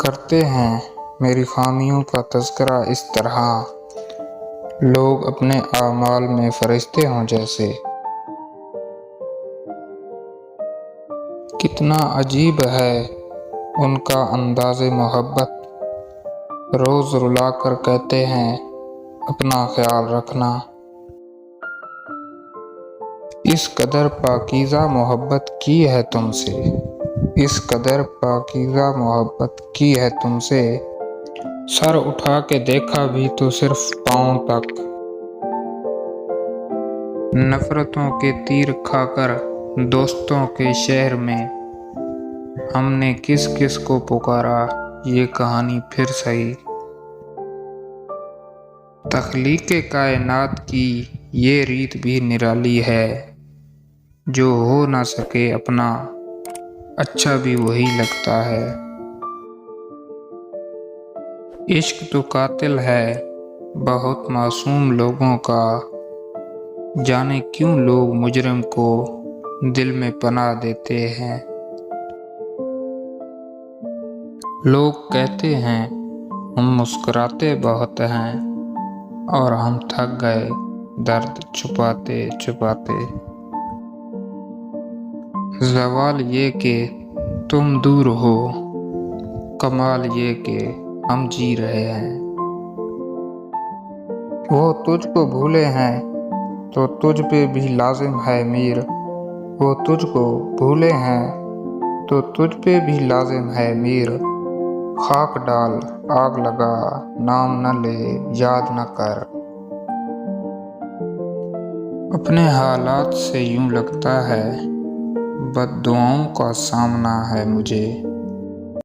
करते हैं मेरी खामियों का तज़किरा इस तरह, लोग अपने आमाल में फरिश्ते हों जैसे। कितना अजीब है उनका अंदाज़े मोहब्बत, रोज़ रुला कर कहते हैं अपना ख्याल रखना। इस कदर पाकीज़ा मोहब्बत की है तुमसे, इस कदर पाकीज़ा मोहब्बत की है तुमसे, सर उठा के देखा भी तो सिर्फ पाँव तक। नफ़रतों के तीर खाकर दोस्तों के शहर में हमने किस किस को पुकारा, ये कहानी फिर सही। तख्लीक़े कायनात की ये रीत भी निराली है, जो हो ना सके अपना अच्छा भी वही लगता है। इश्क तो कातिल है बहुत मासूम लोगों का, जाने क्यों लोग मुजरिम को दिल में पनाह देते हैं। लोग कहते हैं हम मुस्कुराते बहुत हैं, और हम थक गए दर्द छुपाते छुपाते। ज़वाल ये कि तुम दूर हो, कमाल ये कि हम जी रहे हैं। वो तुझको भूले हैं तो तुझ पे भी लाजिम है मीर, वो तुझको भूले हैं तो तुझ पे भी लाजिम है मीर। खाक डाल आग लगा नाम न ले याद न कर। अपने हालात से यूं लगता है बद्दुआओं का सामना है मुझे।